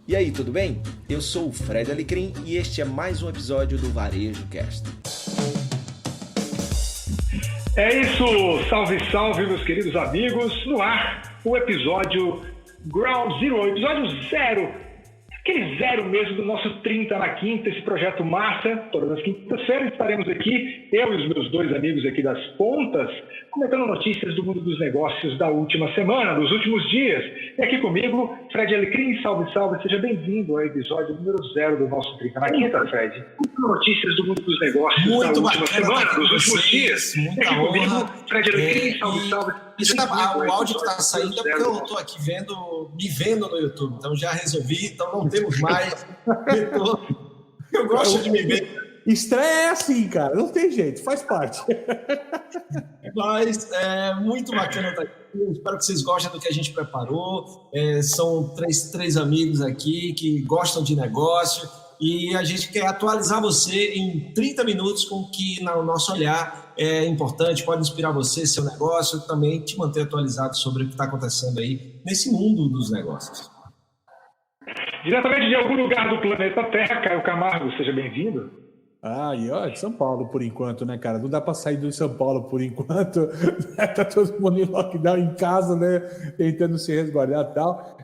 E aí, tudo bem? Eu sou o Fred Alecrim e este é mais um episódio do Varejo Cast. É isso, salve, salve, meus queridos amigos. No ar, o episódio Ground Zero, o episódio zero. Aquele zero mesmo do nosso 30 na quinta, esse projeto massa. Todas as quintas-feiras estaremos aqui, eu e os meus dois amigos aqui das pontas, comentando notícias do mundo dos negócios da última semana, dos últimos dias. E aqui comigo, Fred Alecrim, salve, salve, seja bem-vindo ao episódio número zero do nosso 30 na quinta, Fred. Notícias do mundo dos negócios muito da última semana, dos últimos dias. Muita e aqui honra. comigo, Fred Alecrim, salve, salve. O áudio que está saindo é porque eu estou aqui me vendo no YouTube, então já resolvi, então não temos mais. Eu gosto de me ver. Estreia é assim, cara, não tem jeito, faz parte. Mas é muito bacana estar aqui. Eu espero que vocês gostem do que a gente preparou. São três amigos aqui que gostam de negócio e a gente quer atualizar você em 30 minutos com o que, no nosso olhar, é importante, pode inspirar você, seu negócio, também te manter atualizado sobre o que está acontecendo aí nesse mundo dos negócios. Diretamente de algum lugar do planeta Terra, Caio Camargo, seja bem-vindo. E ó, de São Paulo por enquanto, né, cara? Não dá para sair de São Paulo por enquanto. Tá todo mundo em lockdown em casa, né? Tentando se resguardar e tal.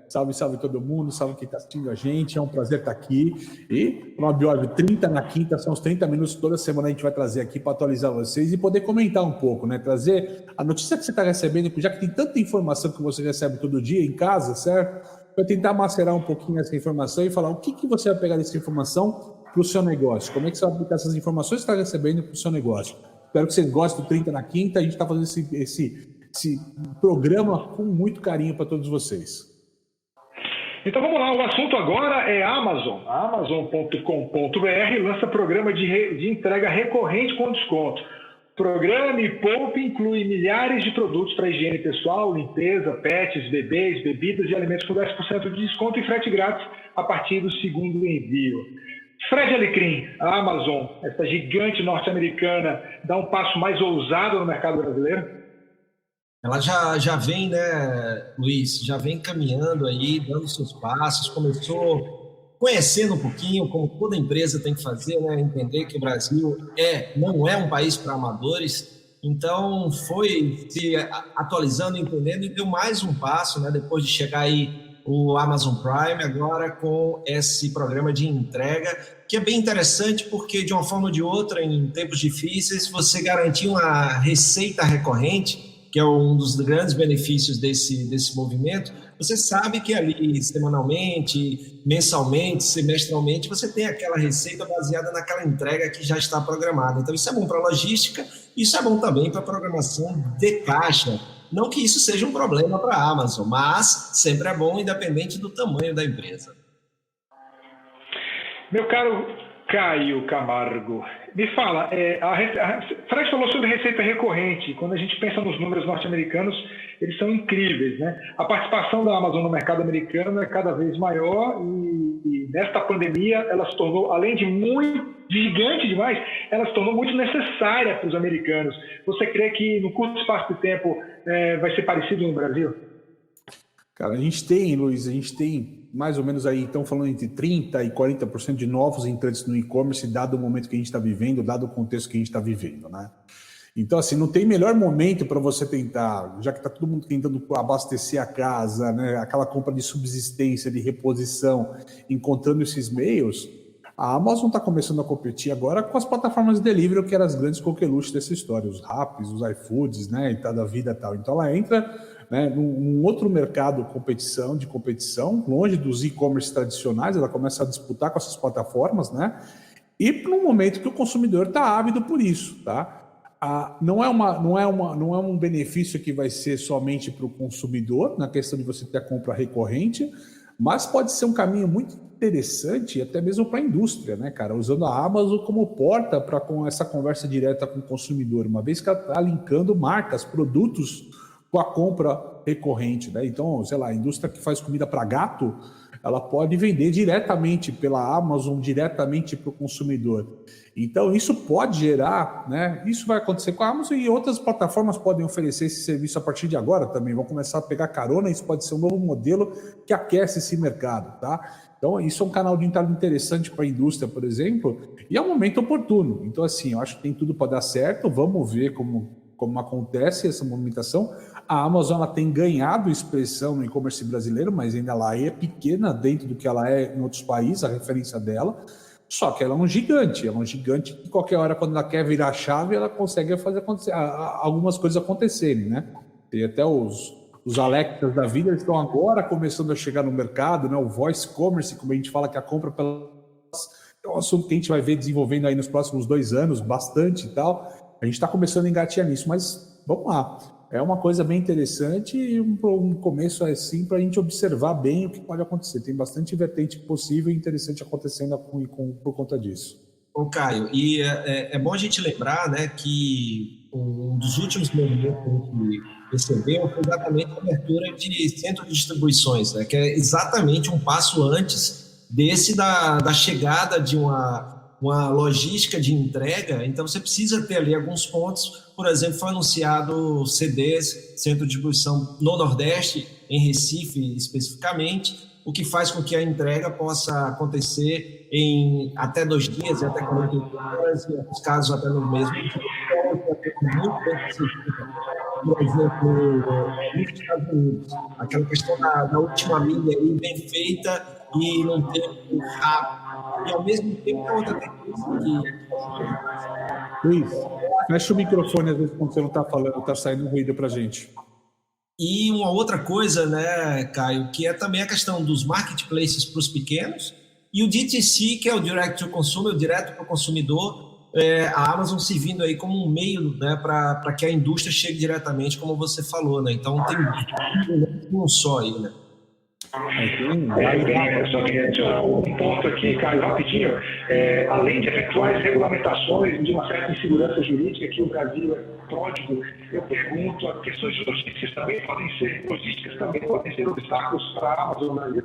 Salve, salve todo mundo, salve quem tá assistindo a gente. É um prazer estar aqui. E, óbvio, 30 na quinta, são os 30 minutos toda semana a gente vai trazer aqui para atualizar vocês e poder comentar um pouco, né? Trazer a notícia que você está recebendo, já que tem tanta informação que você recebe todo dia em casa, certo? Vai tentar macerar um pouquinho essa informação e falar o que você vai pegar dessa informação para o seu negócio. Como é que você vai aplicar essas informações que você está recebendo para o seu negócio? Espero que vocês gostem do 30 na quinta. A gente está fazendo esse programa com muito carinho para todos vocês. Então vamos lá, o assunto agora é Amazon. A Amazon.com.br lança programa de entrega recorrente com desconto. Programa e Poupe inclui milhares de produtos para higiene pessoal, limpeza, pets, bebês, bebidas e alimentos com 10% de desconto e frete grátis a partir do segundo envio. Fred Alecrim, a Amazon, essa gigante norte-americana, dá um passo mais ousado no mercado brasileiro? Ela já vem, né, Luiz, já vem caminhando aí, dando seus passos, começou conhecendo um pouquinho, como toda empresa tem que fazer, né, entender que o Brasil não é um país para amadores, então foi se atualizando, entendendo e deu mais um passo, né, depois de chegar aí o Amazon Prime, agora com esse programa de entrega, que é bem interessante porque, de uma forma ou de outra, em tempos difíceis, você garantir uma receita recorrente, que é um dos grandes benefícios desse movimento. Você sabe que ali, semanalmente, mensalmente, semestralmente, você tem aquela receita baseada naquela entrega que já está programada. Então, isso é bom para a logística, isso é bom também para a programação de caixa. Não que isso seja um problema para a Amazon, mas sempre é bom, independente do tamanho da empresa. Meu caro Caio Camargo, me fala, Fred falou sobre receita recorrente. Quando a gente pensa nos números norte-americanos, eles são incríveis, né? A participação da Amazon no mercado americano é cada vez maior e nesta pandemia ela se tornou, além de muito gigante demais, ela se tornou muito necessária para os americanos. Você crê que no curto espaço de tempo vai ser parecido no Brasil? Cara, Luiz, a gente tem mais ou menos aí, então falando entre 30% e 40% de novos entrantes no e-commerce, dado o momento que a gente está vivendo, dado o contexto que a gente está vivendo, né? Então, assim, não tem melhor momento para você tentar, já que está todo mundo tentando abastecer a casa, né, aquela compra de subsistência, de reposição, encontrando esses meios, a Amazon está começando a competir agora com as plataformas de delivery, que eram as grandes coqueluches dessa história, os Rapis, os iFoods, né, e tal, da vida e tal. Então, ela entra, né, num outro mercado de competição, longe dos e-commerce tradicionais, ela começa a disputar com essas plataformas, né, e num momento que o consumidor está ávido por isso, tá? Não é um benefício que vai ser somente para o consumidor, na questão de você ter a compra recorrente, mas pode ser um caminho muito interessante, até mesmo para a indústria, né, cara? Usando a Amazon como porta para com essa conversa direta com o consumidor, uma vez que ela está linkando marcas, produtos com a compra recorrente, né? Então, sei lá, a indústria que faz comida para gato, ela pode vender diretamente pela Amazon, diretamente para o consumidor. Então, isso pode gerar, né? Isso vai acontecer com a Amazon e outras plataformas podem oferecer esse serviço a partir de agora também. Vão começar a pegar carona, isso pode ser um novo modelo que aquece esse mercado, tá? Então, isso é um canal de entrada interessante para a indústria, por exemplo, e é um momento oportuno. Então, assim, eu acho que tem tudo para dar certo. Vamos ver como acontece essa movimentação. A Amazon ela tem ganhado expressão no e-commerce brasileiro, mas ainda ela é pequena dentro do que ela é em outros países, a referência dela. Só que ela é um gigante que qualquer hora, quando ela quer virar a chave, ela consegue fazer algumas coisas acontecerem, né? Tem até os Alexas da vida, eles estão agora começando a chegar no mercado, né? O voice commerce, como a gente fala, que a compra pela... é um assunto que a gente vai ver desenvolvendo aí nos próximos 2 anos, bastante e tal. A gente está começando a engatear nisso, mas vamos lá. É uma coisa bem interessante e um começo assim para a gente observar bem o que pode acontecer. Tem bastante vertente possível e interessante acontecendo por conta disso. Ô, Caio, e é bom a gente lembrar, né, que um dos últimos movimentos que a gente recebeu foi exatamente a abertura de centro de distribuições, né, que é exatamente um passo antes desse da chegada de uma logística de entrega. Então você precisa ter ali alguns pontos. Por exemplo, foi anunciado CDs, Centro de Distribuição no Nordeste, em Recife especificamente, o que faz com que a entrega possa acontecer em até 2 dias, até 48 horas, em alguns casos até no mesmo dia. Muito bem conseguido. Por exemplo, nos Estados Unidos, aquela questão da última milha aí, bem feita e num tempo rápido. E ao mesmo tempo, a outra tendência que... Luiz, fecha o microfone às vezes quando você não está falando, está saindo um ruído para a gente. E uma outra coisa, né, Caio, que é também a questão dos marketplaces para os pequenos e o DTC, que é o Direct to Consumer, o direto para o consumidor, a Amazon se vindo aí como um meio, né, para que a indústria chegue diretamente, como você falou, né? Então tem um só aí, né? Só queria adicionar um ponto aqui, Caio, rapidinho. Além de eventuais regulamentações de uma certa insegurança jurídica, que o Brasil é pródigo, eu pergunto, as questões de logísticas também podem ser obstáculos para a Amazon Brasil.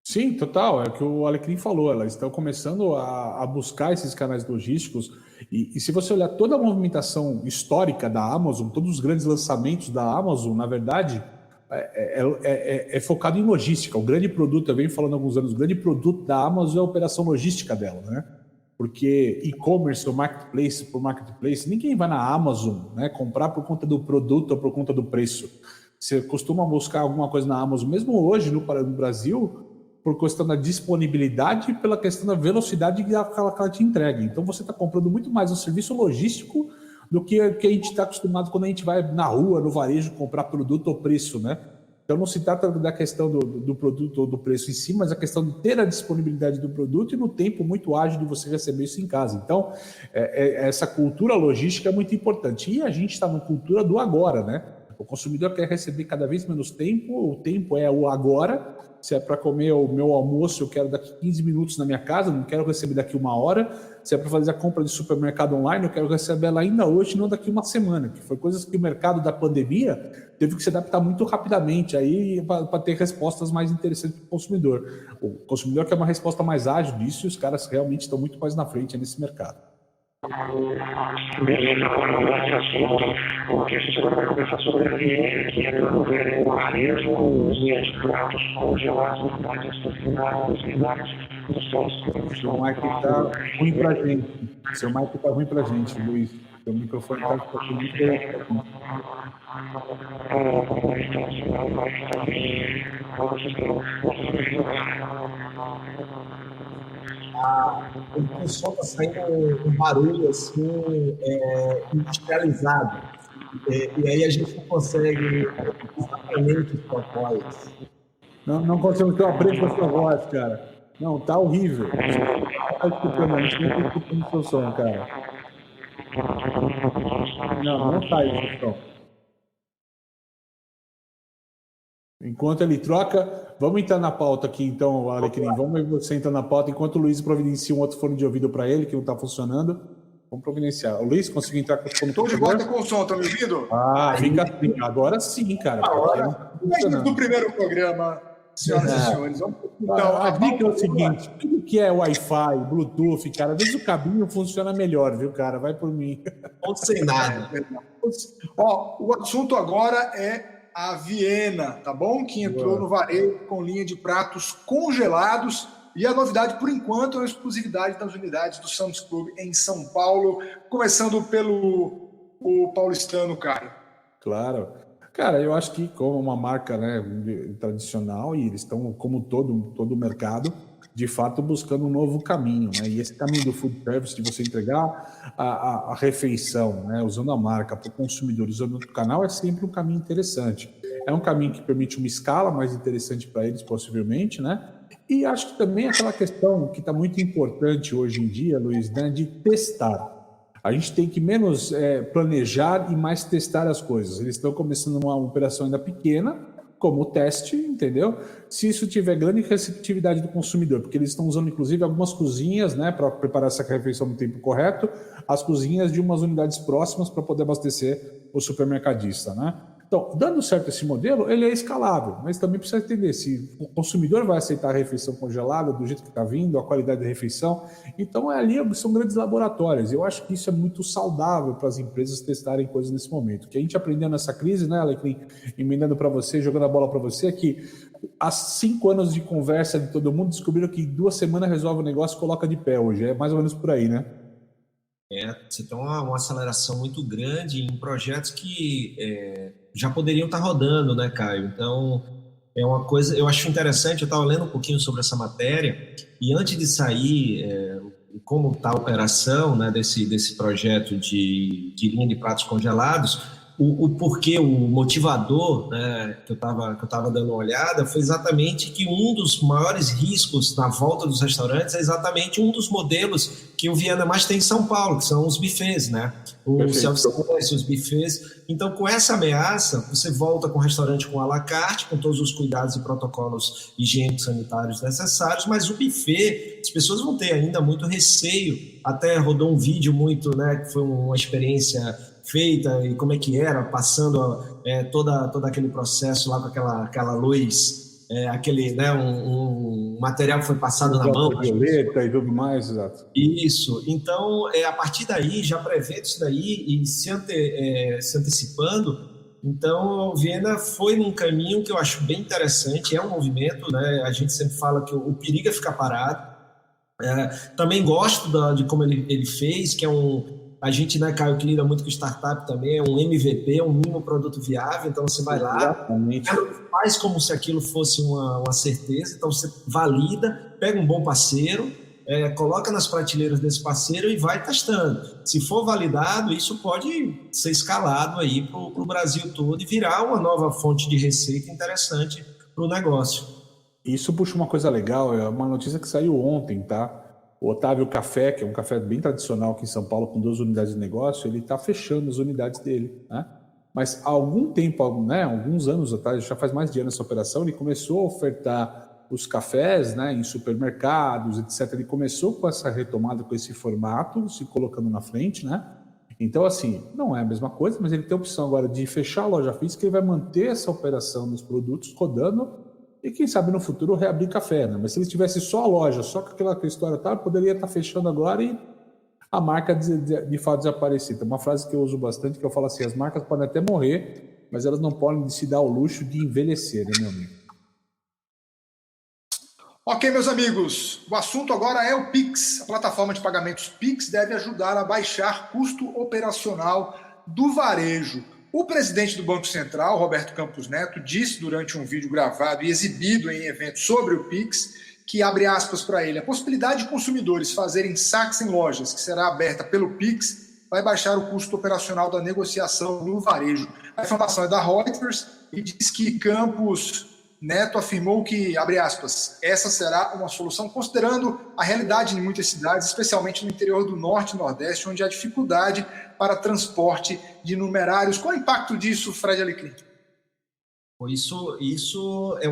Sim, total. É o que o Alecrim falou. Elas estão começando a buscar esses canais logísticos. E se você olhar toda a movimentação histórica da Amazon, todos os grandes lançamentos da Amazon, na verdade, é focado em logística. O grande produto, eu venho falando há alguns anos, o grande produto da Amazon é a operação logística dela, né? Porque e-commerce ou marketplace por marketplace, ninguém vai na Amazon, né, comprar por conta do produto ou por conta do preço. Você costuma buscar alguma coisa na Amazon, mesmo hoje no Brasil, por questão da disponibilidade e pela questão da velocidade que ela te entrega. Então você está comprando muito mais um serviço logístico do que a gente está acostumado quando a gente vai na rua, no varejo, comprar produto ou preço, né? Então não se trata da questão do produto ou do preço em si, mas a questão de ter a disponibilidade do produto e no tempo muito ágil de você receber isso em casa. Então, essa cultura logística é muito importante. E a gente está na cultura do agora, né? O consumidor quer receber cada vez menos tempo, o tempo é o agora. Se é para comer o meu almoço, eu quero daqui 15 minutos na minha casa, não quero receber daqui 1 hora. Se é para fazer a compra de supermercado online, eu quero receber ela ainda hoje, não daqui 1 semana, que foi coisas que o mercado da pandemia teve que se adaptar muito rapidamente aí para ter respostas mais interessantes para o consumidor. O consumidor quer uma resposta mais ágil disso e os caras realmente estão muito mais na frente nesse mercado. Beleza, agora vamos lá esse assunto, porque a gente agora vai conversar sobre a VN, que é promover o manejo de pratos congelados no mais dos finais dos seus. Seu mic está ruim pra gente. Seu mic está ruim pra gente, Luiz. Seu microfone está muito O som está saindo um barulho assim, industrializado. E aí a gente não consegue exatamente os propósitos. Não conseguimos ter uma presa da sua voz, cara. Não, tá horrível. Tá escutando, a gente não tá escutando o seu som, cara. Não tá esse som. Enquanto ele troca, vamos entrar na pauta aqui então, Alecrim. Vamos ver você entrar na pauta, enquanto o Luiz providencia um outro fone de ouvido para ele, que não está funcionando. Vamos providenciar. O Luiz, conseguiu entrar com o fone? Estou de volta com o som, tá me ouvindo? Ah, fica assim. Agora sim, cara. Agora, no primeiro programa, senhoras e senhores. Então, a dica é o seguinte: tudo que é Wi-Fi, Bluetooth, cara, às vezes o cabinho funciona melhor, viu, cara? Vai por mim. Ou sem nada. Ó, o assunto agora é a Viena, tá bom? Que entrou no varejo com linha de pratos congelados. E a novidade, por enquanto, é a exclusividade das unidades do Sam's Club em São Paulo, começando pelo paulistano, Caio. Claro. Cara, eu acho que como uma marca, né, tradicional, e eles estão, como todo o mercado, de fato buscando um novo caminho, né? E esse caminho do food service, de você entregar a refeição, né, usando a marca para o consumidor, usando o canal, é sempre um caminho interessante. É um caminho que permite uma escala mais interessante para eles, possivelmente, né? E acho que também aquela questão que está muito importante hoje em dia, Luiz, né, de testar. A gente tem que menos planejar e mais testar as coisas. Eles estão começando uma operação ainda pequena, como teste, entendeu? Se isso tiver grande receptividade do consumidor, porque eles estão usando, inclusive, algumas cozinhas, né, para preparar essa refeição no tempo correto, as cozinhas de umas unidades próximas para poder abastecer o supermercadista, né? Então, dando certo esse modelo, ele é escalável, mas também precisa entender se o consumidor vai aceitar a refeição congelada do jeito que está vindo, a qualidade da refeição. Então, ali são grandes laboratórios. Eu acho que isso é muito saudável para as empresas testarem coisas nesse momento. O que a gente aprendeu nessa crise, né, Alecrim, emendando para você, jogando a bola para você, é que há 5 anos de conversa de todo mundo, descobriram que 2 semanas resolve o negócio e coloca de pé hoje. É mais ou menos por aí, né? Você tem uma aceleração muito grande em projetos que já poderiam estar rodando, né, Caio? Então, é uma coisa, eu acho interessante, eu estava lendo um pouquinho sobre essa matéria, e antes de sair como está a operação, né, desse projeto de linha de pratos congelados, o porquê, o motivador, né, que eu estava dando uma olhada, foi exatamente que um dos maiores riscos na volta dos restaurantes é exatamente um dos modelos que o Viena mais tem em São Paulo, que são os buffets, né? Os self-service, os buffets. Então, com essa ameaça, você volta com o restaurante com à la carte, com todos os cuidados e protocolos higiênicos sanitários necessários, mas o buffet, as pessoas vão ter ainda muito receio. Até rodou um vídeo muito, né, que foi uma experiência feita e como é que era, passando todo aquele processo lá com aquela luz, aquele, né, um material que foi passado na mão. Violeta e tudo mais, exato. Isso. Então, a partir daí, já prevendo isso daí e se antecipando, então, Viena foi num caminho que eu acho bem interessante, é um movimento, né? A gente sempre fala que o perigo é ficar parado. Também gosto de como ele fez, que é a gente, né, Caio, que lida muito com startup também, é um MVP, um mínimo produto viável, então você vai lá, faz como se aquilo fosse uma certeza, então você valida, pega um bom parceiro, coloca nas prateleiras desse parceiro e vai testando. Se for validado, isso pode ser escalado aí para o Brasil todo e virar uma nova fonte de receita interessante para o negócio. Isso puxa uma coisa legal, é uma notícia que saiu ontem, tá? O Otávio Café, que é um café bem tradicional aqui em São Paulo, com 2 unidades de negócio, ele está fechando as unidades dele, né? Mas há algum tempo, né, alguns anos atrás, já faz mais de ano essa operação, ele começou a ofertar os cafés, né, em supermercados, etc. Ele começou com essa retomada, com esse formato, se colocando na frente, né? Então, assim, não é a mesma coisa, mas ele tem a opção agora de fechar a loja física e vai manter essa operação dos produtos rodando. E quem sabe no futuro reabrir café, né? Mas se ele tivesse só a loja, só com aquela história tal, poderia estar fechando agora e a marca de fato desaparecer. Tem uma frase que eu uso bastante, que eu falo assim: as marcas podem até morrer, mas elas não podem se dar o luxo de envelhecer, né, meu amigo? Ok, meus amigos, o assunto agora é o Pix. A plataforma de pagamentos Pix deve ajudar a baixar custo operacional do varejo. O presidente do Banco Central, Roberto Campos Neto, disse durante um vídeo gravado e exibido em evento sobre o Pix, que, abre aspas para ele, a possibilidade de consumidores fazerem saques em lojas, que será aberta pelo Pix, vai baixar o custo operacional da negociação no varejo. A informação é da Reuters e diz que Campos Neto afirmou que, abre aspas, essa será uma solução considerando a realidade em muitas cidades, especialmente no interior do Norte e Nordeste, onde há dificuldade para transporte de numerários. Qual é o impacto disso, Fred Alecrim? Isso é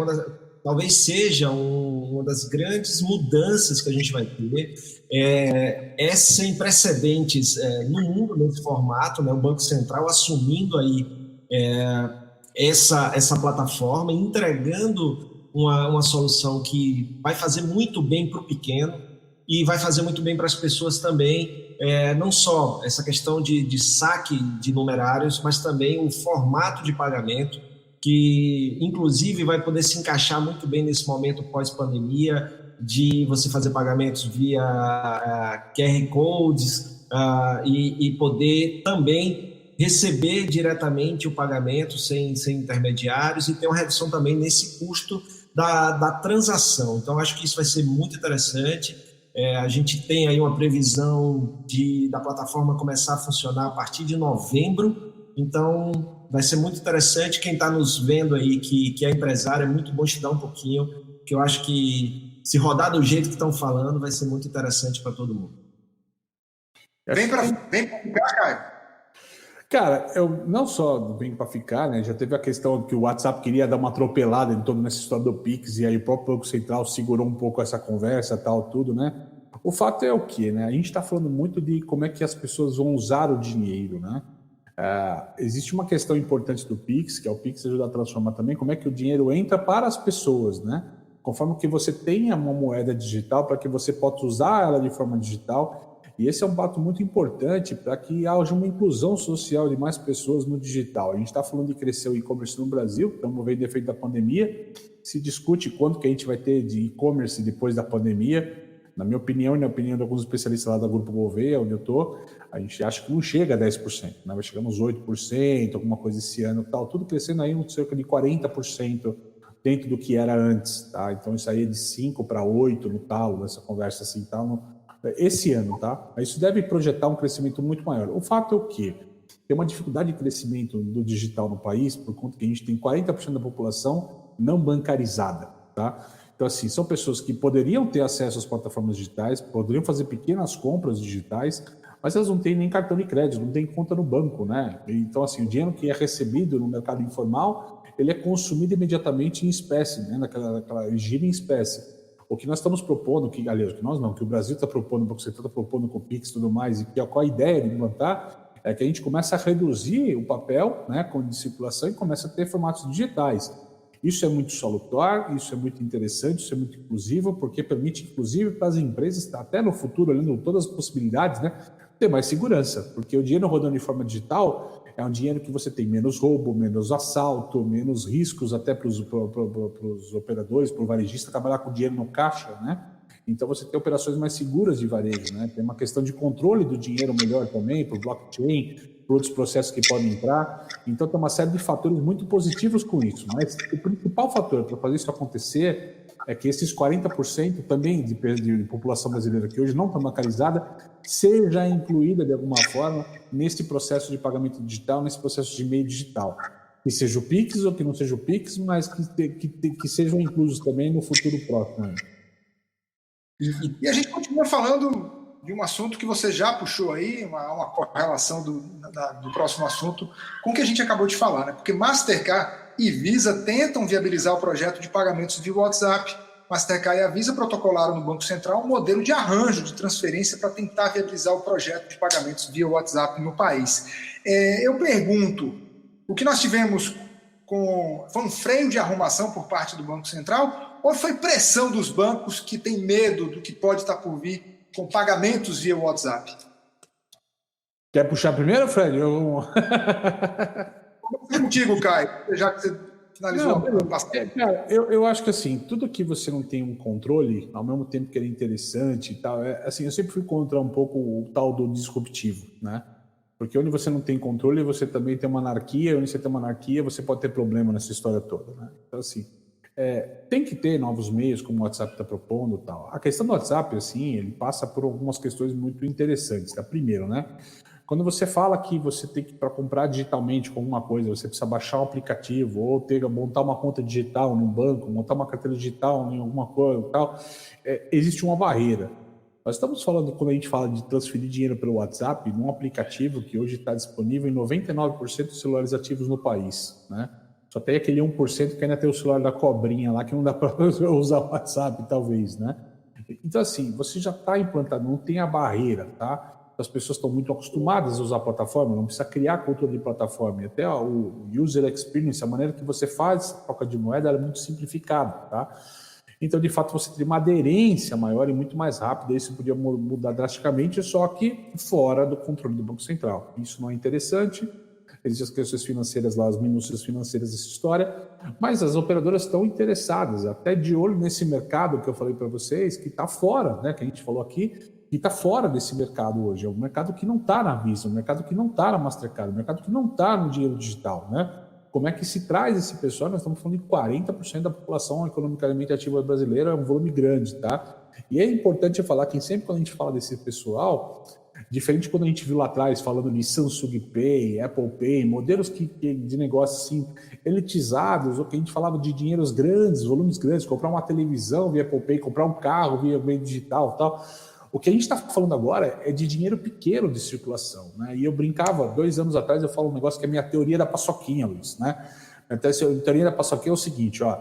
talvez seja uma das grandes mudanças que a gente vai ter. É sem precedentes no mundo nesse formato, né? O Banco Central assumindo aí essa plataforma, entregando uma solução que vai fazer muito bem para o pequeno e vai fazer muito bem para as pessoas também, não só essa questão de saque de numerários, mas também o formato de pagamento, que inclusive vai poder se encaixar muito bem nesse momento pós-pandemia, de você fazer pagamentos via QR Codes e poder também receber diretamente o pagamento sem intermediários e ter uma redução também nesse custo da transação. Então, acho que isso vai ser muito interessante. A gente tem aí uma previsão da plataforma começar a funcionar a partir de novembro, então vai ser muito interessante. Quem está nos vendo aí, que é empresário, é muito bom estudar um pouquinho, que eu acho que se rodar do jeito que estão falando, vai ser muito interessante para todo mundo. Vem para ficar, Caio. Cara, eu não só vim para ficar, né? Já teve a questão que o WhatsApp queria dar uma atropelada em toda essa história do Pix, e aí o próprio Banco Central segurou um pouco essa conversa, tal, tudo, né? O fato é o quê, né? A gente está falando muito de como é que as pessoas vão usar o dinheiro, né? Existe uma questão importante do Pix, que é o Pix ajuda a transformar também, como é que o dinheiro entra para as pessoas, né? Conforme que você tenha uma moeda digital, para que você possa usar ela de forma digital. E esse é um fato muito importante para que haja uma inclusão social de mais pessoas no digital. A gente está falando de crescer o e-commerce no Brasil, estamos vendo o efeito da pandemia, se discute quanto que a gente vai ter de e-commerce depois da pandemia. Na minha opinião e na opinião de alguns especialistas lá da Grupo Gouveia, onde eu estou, a gente acha que não chega a 10%, né? Vai chegar uns 8%, alguma coisa esse ano e tal, tudo crescendo aí cerca de 40% dentro do que era antes, tá? Então isso aí é de 5 para 8 no talo, nessa conversa assim, tal, esse ano, tá? Isso deve projetar um crescimento muito maior. O fato é o quê? Tem uma dificuldade de crescimento do digital no país, por conta que a gente tem 40% da população não bancarizada, tá? Então, assim, são pessoas que poderiam ter acesso às plataformas digitais, poderiam fazer pequenas compras digitais, mas elas não têm nem cartão de crédito, não têm conta no banco, né? Então, assim, o dinheiro que é recebido no mercado informal, ele é consumido imediatamente em espécie, né? Naquela gira em espécie. O que nós estamos propondo, que o Brasil está propondo, o Banco Central está propondo com o Pix e tudo mais, e qual a ideia de implantar, é que a gente começa a reduzir o papel, né, de circulação, e começa a ter formatos digitais. Isso é muito salutar, isso é muito interessante, isso é muito inclusivo, porque permite, inclusive, para as empresas, até no futuro, olhando todas as possibilidades, né, ter mais segurança, porque o dinheiro rodando de forma digital é um dinheiro que você tem menos roubo, menos assalto, menos riscos até para os operadores, para o varejista trabalhar com dinheiro no caixa, né? Então você tem operações mais seguras de varejo, né? Tem uma questão de controle do dinheiro melhor também, por blockchain, por outros processos que podem entrar. Então tem uma série de fatores muito positivos com isso, mas o principal fator para fazer isso acontecer é que esses 40% também de população brasileira que hoje não está bancarizada seja incluída de alguma forma nesse processo de pagamento digital, nesse processo de meio digital. Que seja o Pix ou que não seja o Pix, mas que sejam inclusos também no futuro próximo. E a gente continua falando de um assunto que você já puxou aí, uma correlação do próximo assunto com o que a gente acabou de falar, né? Porque Mastercard e Visa tentam viabilizar o projeto de pagamentos via WhatsApp. Mastercard e a Visa protocolaram no Banco Central um modelo de arranjo de transferência para tentar viabilizar o projeto de pagamentos via WhatsApp no país. Eu pergunto, o que nós tivemos foi um freio de arrumação por parte do Banco Central ou foi pressão dos bancos que têm medo do que pode estar por vir com pagamentos via WhatsApp? Quer puxar primeiro, Fred? Contigo, Caio, já que você finalizou. Cara, eu acho que assim, tudo que você não tem um controle, ao mesmo tempo que ele é interessante e tal, assim, eu sempre fui contra um pouco o tal do disruptivo, né? Porque onde você não tem controle, você também tem uma anarquia, onde você tem uma anarquia, você pode ter problema nessa história toda, né? Então, assim, tem que ter novos meios, como o WhatsApp está propondo e tal. A questão do WhatsApp, assim, ele passa por algumas questões muito interessantes, tá? Primeiro, né? Quando você fala que você tem que, para comprar digitalmente com alguma coisa, você precisa baixar um aplicativo ou montar uma conta digital num banco, montar uma carteira digital em alguma coisa e tal, existe uma barreira. Nós estamos falando, quando a gente fala de transferir dinheiro pelo WhatsApp, num aplicativo que hoje está disponível em 99% dos celulares ativos no país, né? Só tem aquele 1% que ainda tem o celular da cobrinha lá, que não dá para usar o WhatsApp, talvez, né? Então, assim, você já está implantado, não tem a barreira, tá? as pessoas estão muito acostumadas a usar a plataforma, não precisa criar controle de plataforma. E até o user experience, a maneira que você faz a troca de moeda, é muito simplificada, tá? Então, de fato, você teria uma aderência maior e muito mais rápida. Isso podia mudar drasticamente, só que fora do controle do Banco Central. Isso não é interessante. Existem as questões financeiras lá, as minúcias financeiras dessa história, mas as operadoras estão interessadas, até de olho nesse mercado que eu falei para vocês, que está fora, né, que a gente falou aqui, que está fora desse mercado hoje. É um mercado que não está na Visa, um mercado que não está na Mastercard, um mercado que não está no dinheiro digital, né? Como é que se traz esse pessoal? Nós estamos falando de 40% da população economicamente ativa brasileira, é um volume grande, tá? E é importante falar que sempre quando a gente fala desse pessoal, diferente quando a gente viu lá atrás falando de Samsung Pay, Apple Pay, modelos de negócio assim, elitizados, ou que a gente falava de dinheiros grandes, volumes grandes, comprar uma televisão via Apple Pay, comprar um carro via meio digital e tal. O que a gente está falando agora é de dinheiro pequeno de circulação, né? E eu brincava, 2 anos atrás, eu falo um negócio que é a minha teoria da paçoquinha, Luiz, né? A teoria da paçoquinha é o seguinte, ó,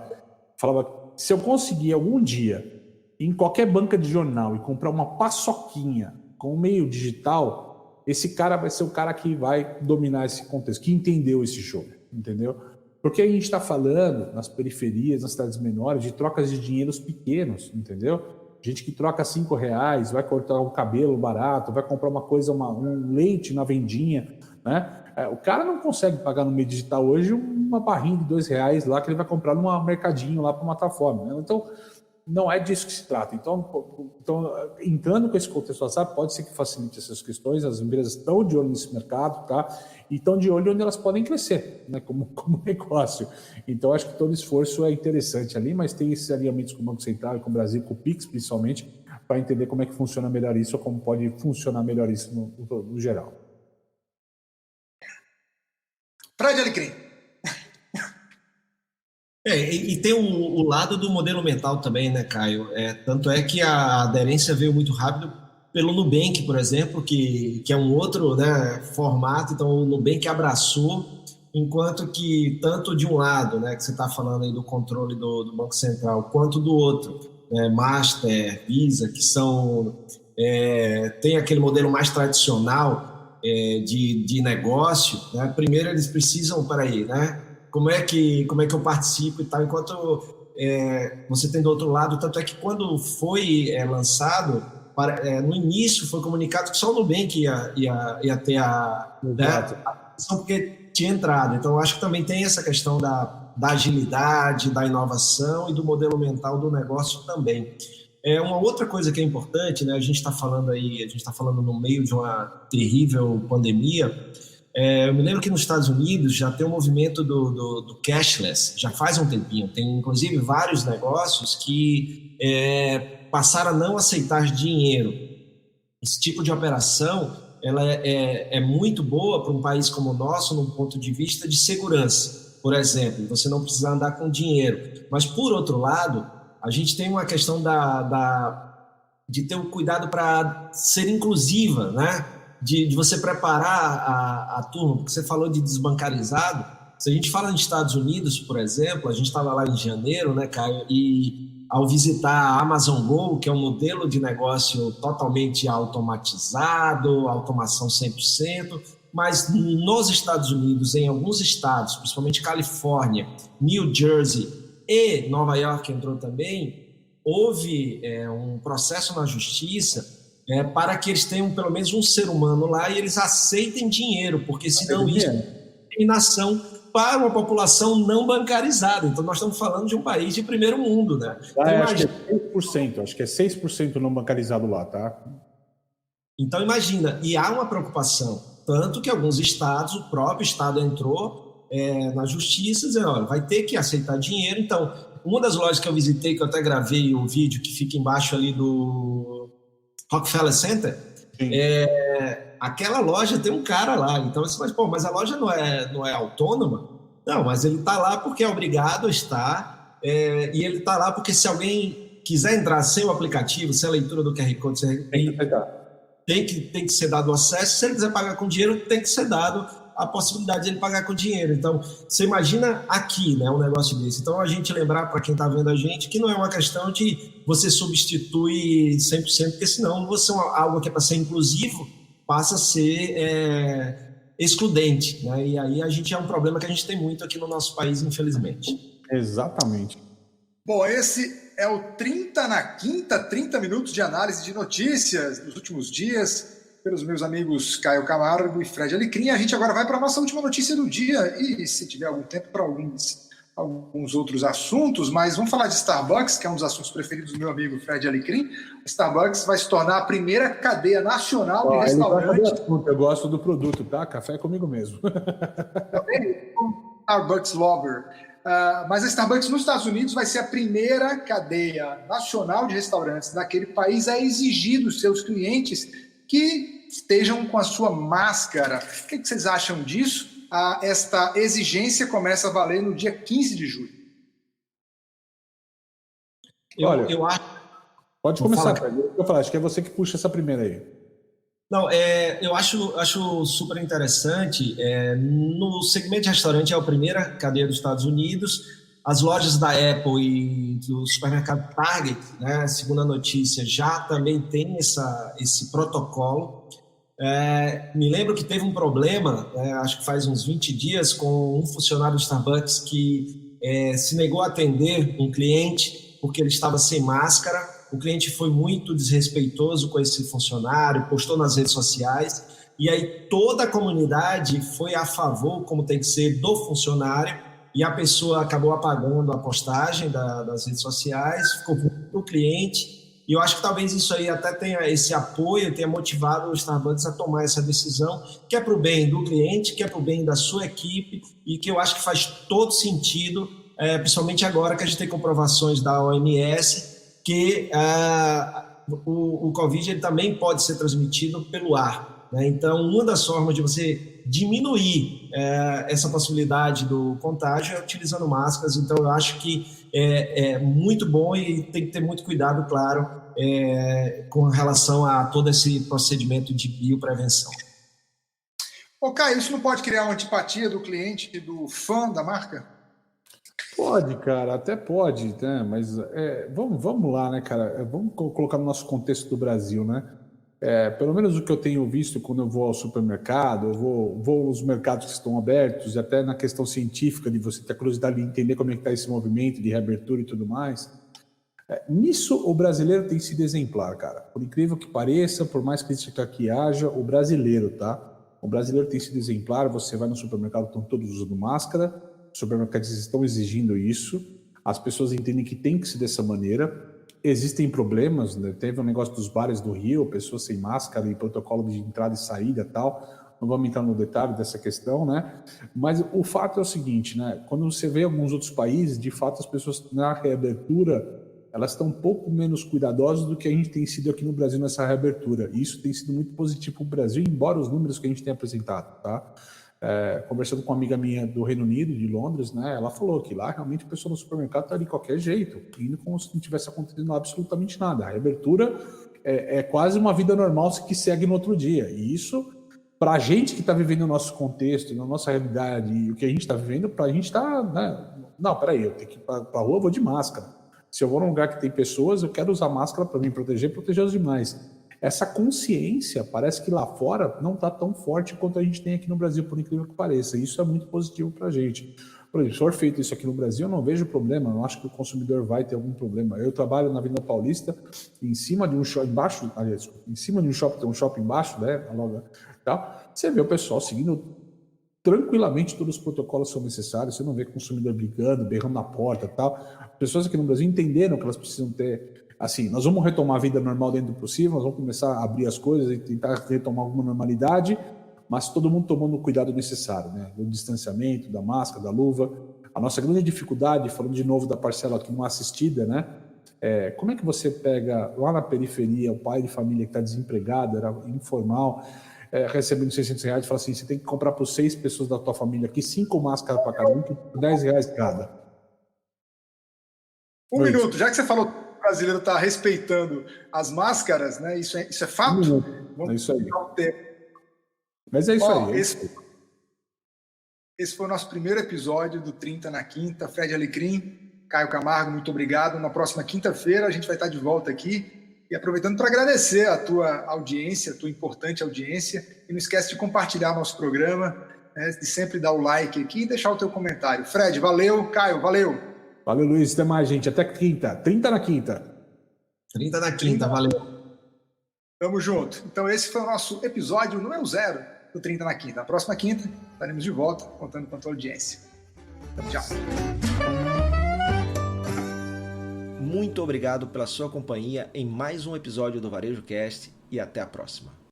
falava, se eu conseguir algum dia, em qualquer banca de jornal, e comprar uma paçoquinha com o meio digital, esse cara vai ser o cara que vai dominar esse contexto, que entendeu esse jogo, entendeu? Porque a gente está falando, nas periferias, nas cidades menores, de trocas de dinheiros pequenos, entendeu? Gente que troca R$5, vai cortar um cabelo barato, vai comprar uma coisa, um leite na vendinha, né? O cara não consegue pagar no meio digital hoje uma barrinha de R$2 lá que ele vai comprar num mercadinho lá para uma plataforma, né? Então, não é disso que se trata. Então, entrando com esse contexto WhatsApp, pode ser que facilite essas questões, as empresas estão de olho nesse mercado, tá? E estão de olho onde elas podem crescer, né? Como negócio. Então, acho que todo esforço é interessante ali, mas tem esses alinhamentos com o Banco Central e com o Brasil, com o Pix, principalmente, para entender como é que funciona melhor isso ou como pode funcionar melhor isso no geral. Fred Alecrim. E tem o lado do modelo mental também, né, Caio? Tanto é que a aderência veio muito rápido pelo Nubank, por exemplo, que é um outro, né, formato. Então, o Nubank abraçou, enquanto que tanto de um lado, né, que você está falando aí do controle do Banco Central, quanto do outro, né, Master, Visa, que são tem aquele modelo mais tradicional de negócio, né? Primeiro eles precisam, né? Como é que eu participo e tal, enquanto você tem do outro lado, tanto é que quando foi lançado, no início foi comunicado que só o Nubank ia ter a ação, porque tinha entrado. Então, eu acho que também tem essa questão da agilidade, da inovação e do modelo mental do negócio também. Uma outra coisa que é importante, né? A gente está falando no meio de uma terrível pandemia. Eu me lembro que nos Estados Unidos já tem um movimento do cashless, já faz um tempinho. Tem, inclusive, vários negócios que passaram a não aceitar dinheiro. Esse tipo de operação ela é muito boa para um país como o nosso, num ponto de vista de segurança. Por exemplo, você não precisa andar com dinheiro. Mas, por outro lado, a gente tem uma questão de ter um cuidado para ser inclusiva, né? De você preparar a turma, porque você falou de desbancarizado. Se a gente fala nos Estados Unidos, por exemplo, a gente estava lá em janeiro, né, Caio, e ao visitar a Amazon Go, que é um modelo de negócio totalmente automatizado, automação 100%, mas nos Estados Unidos, em alguns estados, principalmente Califórnia, New Jersey e Nova York entrou também, houve um processo na justiça para que eles tenham pelo menos um ser humano lá e eles aceitem dinheiro, porque senão isso é discriminação para uma população não bancarizada. Então, nós estamos falando de um país de primeiro mundo, né? Então, acho que é 6% não bancarizado lá, tá? Então, imagina, e há uma preocupação, tanto que alguns estados, o próprio estado entrou na justiça, dizendo, olha, vai ter que aceitar dinheiro. Então, uma das lojas que eu visitei, que eu até gravei o vídeo, que fica embaixo ali do Rockefeller Center, aquela loja tem um cara lá. Então você fala, mas a loja não é autônoma? Não, mas ele está lá porque é obrigado a estar, e ele está lá porque se alguém quiser entrar sem o aplicativo, sem a leitura do QR Code, tem que ser dado acesso. Se ele quiser pagar com dinheiro, tem que ser dado a possibilidade de ele pagar com dinheiro. Então, você imagina aqui, né, um negócio desse. Então, a gente lembrar para quem está vendo a gente que não é uma questão de você substituir 100%, porque senão você algo que é para ser inclusivo, passa a ser excludente, né? E aí a gente é um problema que a gente tem muito aqui no nosso país, infelizmente. Exatamente. Bom, esse é o 30 na Quinta, 30 minutos de análise de notícias dos últimos dias, pelos meus amigos Caio Camargo e Fred Alecrim. A gente agora vai para a nossa última notícia do dia e, se tiver algum tempo, para alguns outros assuntos, mas vamos falar de Starbucks, que é um dos assuntos preferidos do meu amigo Fred Alecrim. Starbucks vai se tornar a primeira cadeia nacional de restaurantes. Eu gosto do produto, tá? Café é comigo mesmo. Também Starbucks Lover. Mas a Starbucks nos Estados Unidos vai ser a primeira cadeia nacional de restaurantes daquele país a exigir dos seus clientes que estejam com a sua máscara. O que vocês acham disso? Esta exigência começa a valer no dia 15 de julho. Eu acho... Pode começar, acho que é você que puxa essa primeira aí. Não, eu acho super interessante. No segmento de restaurante, é a primeira cadeia dos Estados Unidos. As lojas da Apple e do supermercado Target, né, segundo a notícia, já também tem esse protocolo. Me lembro que teve um problema, acho que faz uns 20 dias, com um funcionário do Starbucks que se negou a atender um cliente porque ele estava sem máscara. O cliente foi muito desrespeitoso com esse funcionário, postou nas redes sociais, e aí toda a comunidade foi a favor, como tem que ser, do funcionário, e a pessoa acabou apagando a postagem das redes sociais, ficou com o cliente, e eu acho que talvez isso aí até tenha esse apoio, tenha motivado o Starbucks a tomar essa decisão, que é para o bem do cliente, que é para o bem da sua equipe, e que eu acho que faz todo sentido, principalmente agora que a gente tem comprovações da OMS, que o Covid ele também pode ser transmitido pelo ar, né? Então, uma das formas de você diminuir essa possibilidade do contágio é utilizando máscaras. Então, eu acho que é muito bom e tem que ter muito cuidado, claro, com relação a todo esse procedimento de bioprevenção. Ô, Caio, isso não pode criar uma antipatia do cliente e do fã da marca? Pode, cara, até pode, né? Mas vamos lá, né, cara? Vamos colocar no nosso contexto do Brasil, né? Pelo menos o que eu tenho visto quando eu vou ao supermercado, eu vou aos mercados que estão abertos, e até na questão científica de você ter curiosidade de entender como é que está esse movimento de reabertura e tudo mais. Nisso, o brasileiro tem sido exemplar, cara. Por incrível que pareça, por mais crítica que haja, o brasileiro, tá? O brasileiro tem sido exemplar. Você vai no supermercado, estão todos usando máscara. Os supermercados estão exigindo isso, as pessoas entendem que tem que ser dessa maneira. Existem problemas, né? Teve um negócio dos bares do Rio, pessoas sem máscara e protocolo de entrada e saída e tal, não vamos entrar no detalhe dessa questão, né? Mas o fato é o seguinte, né? Quando você vê alguns outros países, de fato as pessoas na reabertura, elas estão um pouco menos cuidadosas do que a gente tem sido aqui no Brasil nessa reabertura, e isso tem sido muito positivo para o Brasil, embora os números que a gente tenha apresentado, tá? Conversando com uma amiga minha do Reino Unido, de Londres, né, ela falou que lá realmente o pessoal no supermercado está de qualquer jeito, indo como se não tivesse acontecendo absolutamente nada. A reabertura é quase uma vida normal que segue no outro dia. E isso, para a gente que está vivendo o nosso contexto, na nossa realidade, e o que a gente está vivendo, para a gente está... Né, não, peraí, eu tenho que ir para a rua, eu vou de máscara. Se eu vou num lugar que tem pessoas, eu quero usar máscara para me proteger os demais. Essa consciência parece que lá fora não está tão forte quanto a gente tem aqui no Brasil, por incrível que pareça. Isso é muito positivo para a gente. Por exemplo, se for feito isso aqui no Brasil, eu não vejo problema, não acho que o consumidor vai ter algum problema. Eu trabalho na Avenida Paulista, em cima de um shopping embaixo, aliás, em cima de um shopping, tem um shopping embaixo, né? Tal. Você vê o pessoal seguindo tranquilamente todos os protocolos que são necessários, você não vê consumidor brigando, berrando na porta, tal. As pessoas aqui no Brasil entenderam que elas precisam ter. Assim, nós vamos retomar a vida normal dentro do possível, nós vamos começar a abrir as coisas e tentar retomar alguma normalidade, mas todo mundo tomando o cuidado necessário, né? Do distanciamento, da máscara, da luva. A nossa grande dificuldade, falando de novo da parcela aqui não assistida, né? Como é que você pega lá na periferia o pai de família que está desempregado, era informal, recebendo R$600 e fala assim, você tem que comprar para 6 pessoas da tua família aqui 5 máscaras para cada um, por R$10 cada. Um minuto, já que você falou que o brasileiro está respeitando as máscaras, né? Isso é fato? É isso aí. Mas é isso aí. Esse foi o nosso primeiro episódio do 30 na Quinta. Fred Alecrim, Caio Camargo, muito obrigado. Na próxima quinta-feira a gente vai estar de volta aqui E aproveitando para agradecer a tua audiência, a tua importante audiência. E não esquece de compartilhar nosso programa, né, de sempre dar o like aqui e deixar o teu comentário. Fred, valeu. Caio, valeu. Valeu, Luiz. Até mais, gente. Até quinta. 30 na quinta. 30 na quinta, valeu. Tamo junto. Então esse foi o nosso episódio número 0 do 30 na quinta. Na próxima quinta estaremos de volta contando com a tua audiência. Tchau. Muito obrigado pela sua companhia em mais um episódio do Varejo Cast e até a próxima.